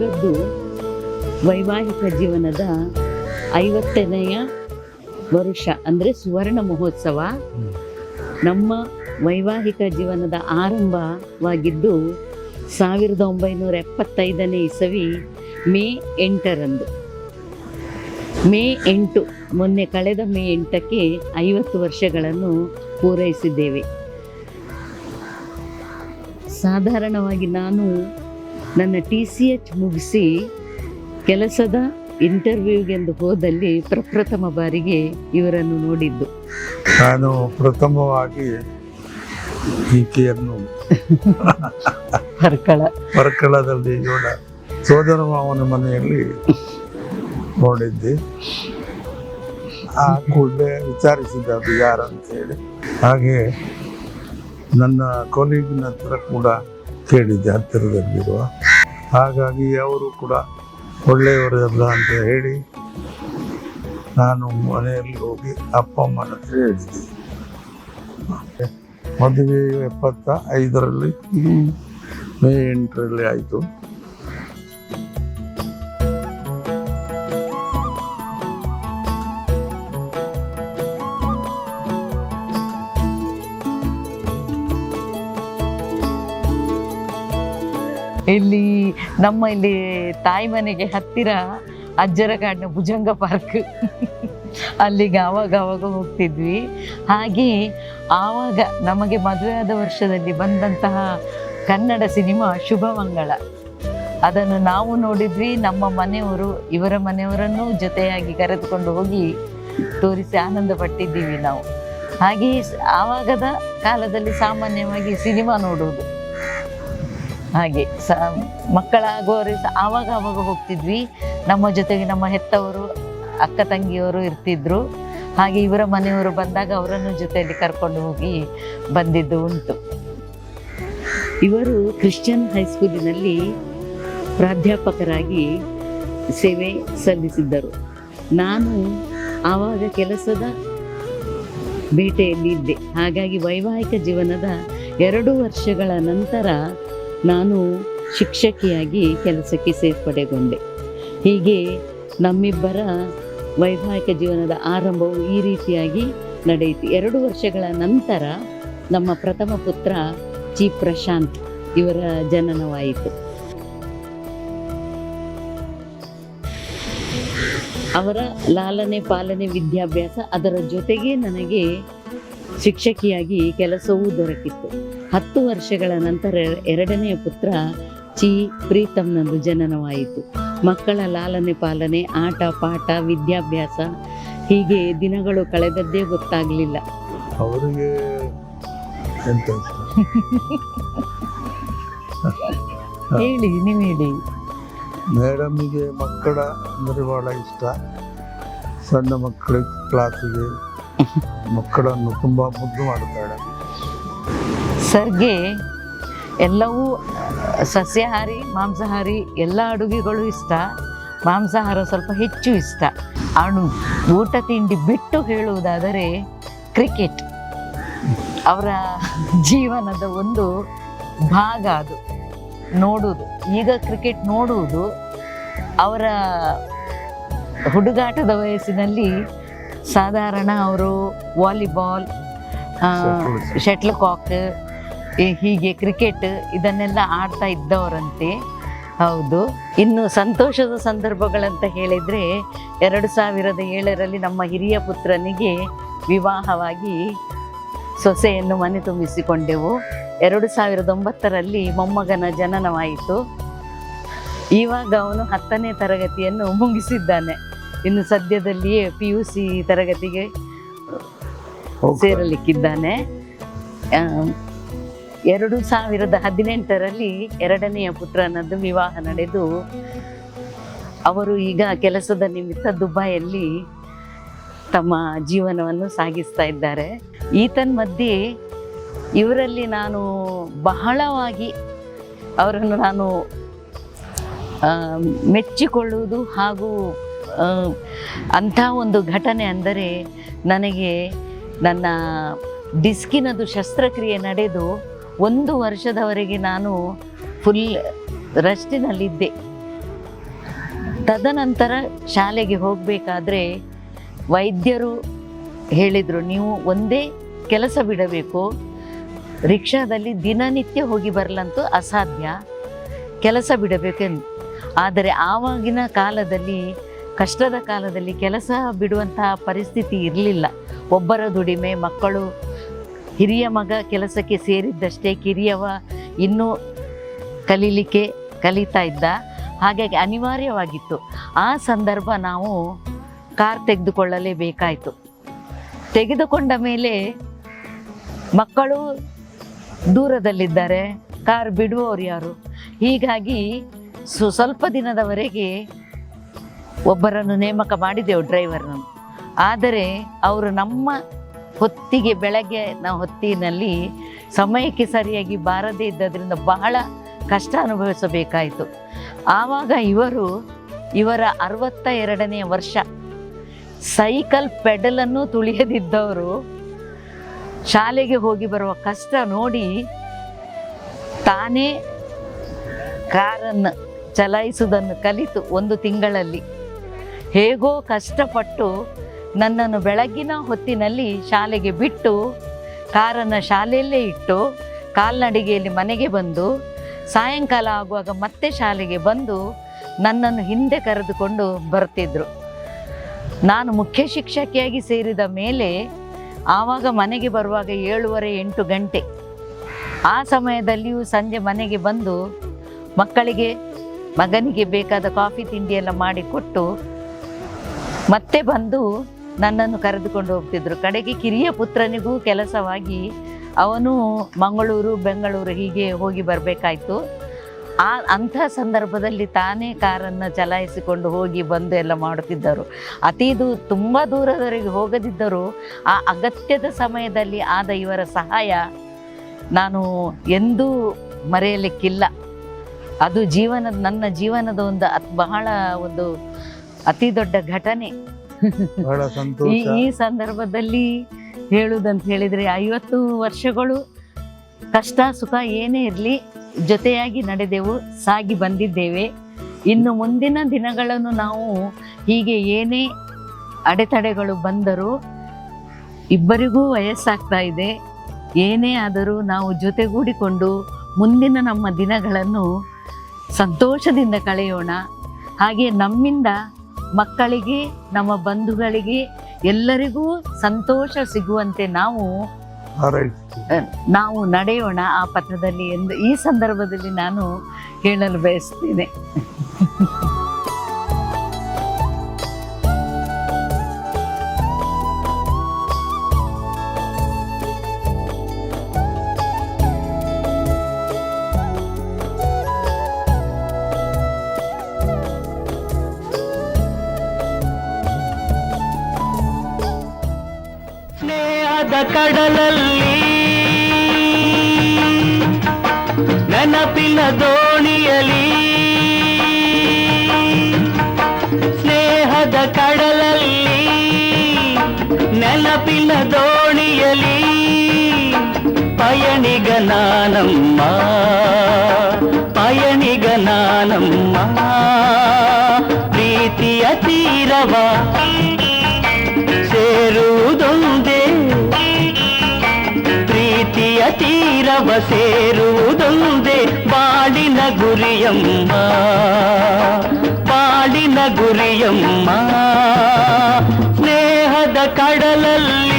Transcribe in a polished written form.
ಇವರದ್ದು ವೈವಾಹಿಕ ಜೀವನದ 50ನೆಯ ವರುಷ, ಅಂದರೆ ಸುವರ್ಣ ಮಹೋತ್ಸವ. ನಮ್ಮ ವೈವಾಹಿಕ ಜೀವನದ ಆರಂಭವಾಗಿದ್ದು 1975ನೇ ಇಸವಿ ಮೇ 8ರಂದು. ಮೇ 8, ಮೊನ್ನೆ ಕಳೆದ ಮೇ 8ಕ್ಕೆ 50 ವರ್ಷಗಳನ್ನು ಪೂರೈಸಿದ್ದೇವೆ. ಸಾಧಾರಣವಾಗಿ ನಾನು ನನ್ನ TCH ಮುಗಿಸಿ ಕೆಲಸದ ಇಂಟರ್ವ್ಯೂಗೆಂದು ಹೋದಲ್ಲಿ ಪ್ರಪ್ರಥಮ ಬಾರಿಗೆ ಇವರನ್ನು ನೋಡಿದ್ದು. ನಾನು ಪ್ರಥಮವಾಗಿ ಈಕೆಯನ್ನು ಪರ್ಕಳದಲ್ಲಿ ಇವಳ ಸೋದರ ಮಾವನ ಮನೆಯಲ್ಲಿ ನೋಡಿದ್ದೆ. ಆ ಕೂಡಲೇ ವಿಚಾರಿಸಿದ ಅದು ಯಾರಂತ ಹೇಳಿ. ಹಾಗೆ ನನ್ನ ಕೊಲೀಗಿನ ಹತ್ರ ಕೂಡ ಕೇಳಿದ್ದೆ ಹತ್ತಿರದಲ್ಲಿರುವ. ಹಾಗಾಗಿ ಅವರು ಕೂಡ ಒಳ್ಳೆಯವರಲ್ಲ ಅಂತ ಹೇಳಿ ನಾನು ಮನೆಯಲ್ಲಿ ಹೋಗಿ ಅಪ್ಪ ಅಮ್ಮನ ಹತ್ರ ಹೇಳಿದ್ದೆ. ಮದುವೆ 75ರಲ್ಲಿ ಮೇ 8ರಲ್ಲಿ ಆಯಿತು. ಇಲ್ಲಿ ನಮ್ಮ ಇಲ್ಲಿ ತಾಯಿ ಮನೆಗೆ ಹತ್ತಿರ ಅಜ್ಜರ ಕಾಡಿನ ಭುಜಂಗ ಪಾರ್ಕ್, ಅಲ್ಲಿಗೆ ಆವಾಗ ಹೋಗ್ತಿದ್ವಿ. ಹಾಗೆ ಆವಾಗ ನಮಗೆ ಮದುವೆಯಾದ ವರ್ಷದಲ್ಲಿ ಬಂದಂತಹ ಕನ್ನಡ ಸಿನಿಮಾ ಶುಭಮಂಗಳ, ಅದನ್ನು ನಾವು ನೋಡಿದ್ವಿ. ನಮ್ಮ ಮನೆಯವರು ಇವರ ಮನೆಯವರನ್ನು ಜೊತೆಯಾಗಿ ಕರೆದುಕೊಂಡು ಹೋಗಿ ತೋರಿಸಿ ಆನಂದ ಪಟ್ಟಿದ್ದೀವಿ ನಾವು. ಹಾಗೆ ಆವಾಗದ ಕಾಲದಲ್ಲಿ ಸಾಮಾನ್ಯವಾಗಿ ಸಿನಿಮಾ ನೋಡುವುದು, ಹಾಗೆ ಮಕ್ಕಳಾಗುವವರು ಆವಾಗ ಹೋಗ್ತಿದ್ವಿ. ನಮ್ಮ ಜೊತೆಗೆ ನಮ್ಮ ಹೆತ್ತವರು, ಅಕ್ಕ ತಂಗಿಯವರು ಇರ್ತಿದ್ರು. ಹಾಗೆ ಇವರ ಮನೆಯವರು ಬಂದಾಗ ಅವರನ್ನು ಜೊತೆಯಲ್ಲಿ ಕರ್ಕೊಂಡು ಹೋಗಿ ಬಂದಿದ್ದು ಉಂಟು. ಇವರು ಕ್ರಿಶ್ಚಿಯನ್ ಹೈಸ್ಕೂಲಿನಲ್ಲಿ ಪ್ರಾಧ್ಯಾಪಕರಾಗಿ ಸೇವೆ ಸಲ್ಲಿಸಿದ್ದರು. ನಾನು ಆವಾಗ ಕೆಲಸದ ಬೇಟೆಯಲ್ಲಿ ಇದ್ದೆ. ಹಾಗಾಗಿ ವೈವಾಹಿಕ ಜೀವನದ 2 ವರ್ಷಗಳ ನಂತರ ನಾನು ಶಿಕ್ಷಕಿಯಾಗಿ ಕೆಲಸಕ್ಕೆ ಸೇರ್ಪಡೆಗೊಂಡೆ. ಹೀಗೆ ನಮ್ಮಿಬ್ಬರ ವೈವಾಹಿಕ ಜೀವನದ ಆರಂಭವು ಈ ರೀತಿಯಾಗಿ ನಡೆಯಿತು. 2 ವರ್ಷಗಳ ನಂತರ ನಮ್ಮ ಪ್ರಥಮ ಪುತ್ರ ಚಿ ಪ್ರಶಾಂತ್ ಇವರ ಜನನವಾಯಿತು. ಅವರ ಲಾಲನೆ ಪಾಲನೆ ವಿದ್ಯಾಭ್ಯಾಸ, ಅದರ ಜೊತೆಗೆ ನನಗೆ ಶಿಕ್ಷಕಿಯಾಗಿ ಕೆಲಸವೂ ದೊರಕಿತ್ತು. 10 ವರ್ಷಗಳ ನಂತರ 2ನೇ ಪುತ್ರ ಚಿ ಪ್ರೀತಮ್ನಂದು ಜನನವಾಯಿತು. ಮಕ್ಕಳ ಲಾಲನೆ ಪಾಲನೆ, ಆಟ ಪಾಠ, ವಿದ್ಯಾಭ್ಯಾಸ, ಹೀಗೆ ದಿನಗಳು ಕಳೆದದ್ದೇ ಗೊತ್ತಾಗಲಿಲ್ಲ. ಅವರಿಗೆ ಎಂತ ಹೇಳಿ, ನೀವು ಹೇಳಿ. ಮೇಡಮಿಗೆ ಮಕ್ಕಳ ಅಂದರೆ ಭಾಳ ಇಷ್ಟ. ಸಣ್ಣ ಮಕ್ಕಳ ಕ್ಲಾಸಿಗೆ ಮಕ್ಕಳನ್ನು ತುಂಬ ಮುದ್ದು ಮಾಡುತ್ತಾಳೆ. ಸರ್ಗೆ ಎಲ್ಲವೂ ಸಸ್ಯಾಹಾರಿ ಮಾಂಸಾಹಾರಿ ಎಲ್ಲ ಅಡುಗೆಗಳು ಇಷ್ಟ. ಮಾಂಸಾಹಾರ ಸ್ವಲ್ಪ ಹೆಚ್ಚು ಇಷ್ಟ. ಊಟ ತಿಂಡಿ ಬಿಟ್ಟು ಹೇಳುವುದಾದರೆ ಕ್ರಿಕೆಟ್ ಅವರ ಜೀವನದ ಒಂದು ಭಾಗ. ಅದು ನೋಡುವುದು, ಈಗ ಕ್ರಿಕೆಟ್ ನೋಡುವುದು ಅವರ ಹುಡುಗಾಟದ ವಯಸ್ಸಿನಲ್ಲಿ ಸಾಧಾರಣ ಅವರು ವಾಲಿಬಾಲ್, ಶಟ್ಲ್ ಕಾಕ್, ಹೀಗೆ ಕ್ರಿಕೆಟ್ ಇದನ್ನೆಲ್ಲ ಆಡ್ತಾ ಇದ್ದವರಂತೆ. ಹೌದು. ಇನ್ನು ಸಂತೋಷದ ಸಂದರ್ಭಗಳಂತ ಹೇಳಿದರೆ 2007ರಲ್ಲಿ ನಮ್ಮ ಹಿರಿಯ ಪುತ್ರನಿಗೆ ವಿವಾಹವಾಗಿ ಸೊಸೆಯನ್ನು ಮನೆ ತುಂಬಿಸಿಕೊಂಡೆವು. 2009ರಲ್ಲಿ ಮೊಮ್ಮಗನ ಜನನವಾಯಿತು. ಇವಾಗ ಅವನು 10ನೇ ತರಗತಿಯನ್ನು ಮುಗಿಸಿದ್ದಾನೆ. ಇನ್ನು ಸದ್ಯದಲ್ಲಿಯೇ PUC ತರಗತಿಗೆ ಸೇರಲಿಕ್ಕಿದ್ದಾನೆ. 2018ರಲ್ಲಿ 2ನೆಯ ಪುತ್ರನದ್ದು ವಿವಾಹ ನಡೆದು ಅವರು ಈಗ ಕೆಲಸದ ನಿಮಿತ್ತ ದುಬೈಯಲ್ಲಿ ತಮ್ಮ ಜೀವನವನ್ನು ಸಾಗಿಸ್ತಾ ಇದ್ದಾರೆ. ಈತನ್ಮಧ್ಯೆ ಇವರಲ್ಲಿ ನಾನು ಬಹಳವಾಗಿ ಅವರನ್ನು ನಾನು ಮೆಚ್ಚಿಕೊಳ್ಳುವುದು ಹಾಗೂ ಅಂಥ ಒಂದು ಘಟನೆ ಅಂದರೆ, ನನಗೆ ನನ್ನ ಡಿಸ್ಕಿನದು ಶಸ್ತ್ರಕ್ರಿಯೆ ನಡೆದು 1 ವರ್ಷದವರೆಗೆ ನಾನು ಫುಲ್ ರೆಸ್ಟಿನಲ್ಲಿದ್ದೆ. ತದನಂತರ ಶಾಲೆಗೆ ಹೋಗಬೇಕಾದ್ರೆ ವೈದ್ಯರು ಹೇಳಿದರು, ನೀವು ಒಂದೇ ಕೆಲಸ ಬಿಡಬೇಕು, ರಿಕ್ಷಾದಲ್ಲಿ ದಿನನಿತ್ಯ ಹೋಗಿ ಬರಲಂತೂ ಅಸಾಧ್ಯ, ಕೆಲಸ ಬಿಡಬೇಕೆಂದು. ಆದರೆ ಆವಾಗಿನ ಕಾಲದಲ್ಲಿ, ಕಷ್ಟದ ಕಾಲದಲ್ಲಿ ಕೆಲಸ ಬಿಡುವಂತಹ ಪರಿಸ್ಥಿತಿ ಇರಲಿಲ್ಲ. ಒಬ್ಬರ ದುಡಿಮೆ, ಮಕ್ಕಳು, ಹಿರಿಯ ಮಗ ಕೆಲಸಕ್ಕೆ ಸೇರಿದ್ದಷ್ಟೇ, ಕಿರಿಯವ ಇನ್ನೂ ಕಲಿತಾ ಇದ್ದ. ಹಾಗಾಗಿ ಅನಿವಾರ್ಯವಾಗಿತ್ತು. ಆ ಸಂದರ್ಭ ನಾವು ಕಾರ್ ತೆಗೆದುಕೊಳ್ಳಲೇಬೇಕಾಯಿತು. ತೆಗೆದುಕೊಂಡ ಮೇಲೆ ಮಕ್ಕಳು ದೂರದಲ್ಲಿದ್ದಾರೆ, ಕಾರ್ ಬಿಡುವವರು ಯಾರು? ಹೀಗಾಗಿ ಸ್ವಲ್ಪ ದಿನದವರೆಗೆ ಒಬ್ಬರನ್ನು ನೇಮಕ ಮಾಡಿದೆವು, ಡ್ರೈವರ್ನನ್ನು. ಆದರೆ ಅವರು ನಮ್ಮ ಹೊತ್ತಿಗೆ, ಬೆಳಗ್ಗೆ ನಾವು ಹೊತ್ತಿನಲ್ಲಿ ಸಮಯಕ್ಕೆ ಸರಿಯಾಗಿ ಬಾರದೇ ಇದ್ದದ್ರಿಂದ ಬಹಳ ಕಷ್ಟ ಅನುಭವಿಸಬೇಕಾಯಿತು. ಆವಾಗ ಇವರ 62ನೇ ವರ್ಷ, ಸೈಕಲ್ ಪೆಡಲನ್ನು ತುಳಿಯದಿದ್ದವರು ಶಾಲೆಗೆ ಹೋಗಿ ಬರುವ ಕಷ್ಟ ನೋಡಿ ತಾನೇ ಕಾರನ್ನು ಚಲಾಯಿಸುವುದನ್ನು ಕಲಿತು 1 ತಿಂಗಳಲ್ಲಿ ಹೇಗೋ ಕಷ್ಟಪಟ್ಟು ನನ್ನನ್ನು ಬೆಳಗಿನ ಹೊತ್ತಿನಲ್ಲಿ ಶಾಲೆಗೆ ಬಿಟ್ಟು, ಕಾರನ್ನು ಶಾಲೆಯಲ್ಲೇ ಇಟ್ಟು ಕಾಲ್ನಡಿಗೆಯಲ್ಲಿ ಮನೆಗೆ ಬಂದು, ಸಾಯಂಕಾಲ ಆಗುವಾಗ ಮತ್ತೆ ಶಾಲೆಗೆ ಬಂದು ನನ್ನನ್ನು ಹಿಂದೆ ಕರೆದುಕೊಂಡು ಬರ್ತಿದ್ರು. ನಾನು ಮುಖ್ಯ ಶಿಕ್ಷಕಿಯಾಗಿ ಸೇರಿದ ಮೇಲೆ ಆವಾಗ ಮನೆಗೆ ಬರುವಾಗ 7:30-8 ಗಂಟೆ. ಆ ಸಮಯದಲ್ಲಿಯೂ ಸಂಜೆ ಮನೆಗೆ ಬಂದು ಮಗನಿಗೆ ಬೇಕಾದ ಕಾಫಿ ತಿಂಡಿ ಎಲ್ಲ ಮಾಡಿಕೊಟ್ಟು ಮತ್ತೆ ಬಂದು ನನ್ನನ್ನು ಕರೆದುಕೊಂಡು ಹೋಗ್ತಿದ್ರು. ಕಡೆಗೆ ಕಿರಿಯ ಪುತ್ರನಿಗೂ ಕೆಲಸವಾಗಿ ಅವನು ಮಂಗಳೂರು, ಬೆಂಗಳೂರು ಹೀಗೆ ಹೋಗಿ ಬರಬೇಕಾಯ್ತು. ಅಂಥ ಸಂದರ್ಭದಲ್ಲಿ ತಾನೇ ಕಾರನ್ನು ಚಲಾಯಿಸಿಕೊಂಡು ಹೋಗಿ ಬಂದು ಎಲ್ಲ ಮಾಡುತ್ತಿದ್ದರು. ತುಂಬ ದೂರದವರೆಗೆ ಹೋಗದಿದ್ದರೂ ಆ ಅಗತ್ಯದ ಸಮಯದಲ್ಲಿ ಆದ ಇವರ ಸಹಾಯ ನಾನು ಎಂದೂ ಮರೆಯಲಿಕ್ಕಿಲ್ಲ. ಅದು ನನ್ನ ಜೀವನದ ಬಹಳ ಒಂದು ಅತಿ ದೊಡ್ಡ ಘಟನೆ. ಈ ಸಂದರ್ಭದಲ್ಲಿ ಹೇಳುವುದಂತ ಹೇಳಿದರೆ 50 ವರ್ಷಗಳು ಕಷ್ಟ ಸುಖ ಏನೇ ಇರಲಿ ಜೊತೆಯಾಗಿ ನಡೆದೆವು, ಸಾಗಿ ಬಂದಿದ್ದೇವೆ. ಇನ್ನು ಮುಂದಿನ ದಿನಗಳನ್ನು ನಾವು ಹೀಗೆ ಏನೇ ಅಡೆತಡೆಗಳು ಬಂದರೂ, ಇಬ್ಬರಿಗೂ ವಯಸ್ಸಾಗ್ತಾ ಇದೆ, ಏನೇ ಆದರೂ ನಾವು ಜೊತೆಗೂಡಿಕೊಂಡು ಮುಂದಿನ ನಮ್ಮ ದಿನಗಳನ್ನು ಸಂತೋಷದಿಂದ ಕಳೆಯೋಣ. ಹಾಗೆ ನಮ್ಮಿಂದ ಮಕ್ಕಳಿಗೆ, ನಮ್ಮ ಬಂಧುಗಳಿಗೆ ಎಲ್ಲರಿಗೂ ಸಂತೋಷ ಸಿಗುವಂತೆ ನಾವು ನಡೆಯೋಣ ಆ ಪಥದಲ್ಲಿ ಎಂದು ಈ ಸಂದರ್ಭದಲ್ಲಿ ನಾನು ಹೇಳಲು ಬಯಸ್ತೇನೆ. ಕಡಲಲ್ಲಿ ನೆನಪಿನ ದೋಣಿಯಲಿ, ಸ್ನೇಹದ ಕಡಲಲ್ಲಿ ನೆನಪಿನ ದೋಣಿಯಲಿ, ಪಯಣಿಗ ನಾನಮ್ಮ ಪ್ರೀತಿಯ ತೀರವ ಸೇರುವುದೊಂದೇ, ಪ್ರೀತಿಯ ತೀರವ ಸೇರುವುದೊಂದೇ ಬಾಳಿನ ಗುರಿಯಮ್ಮ, ಸ್ನೇಹದ ಕಡಲಲ್ಲಿ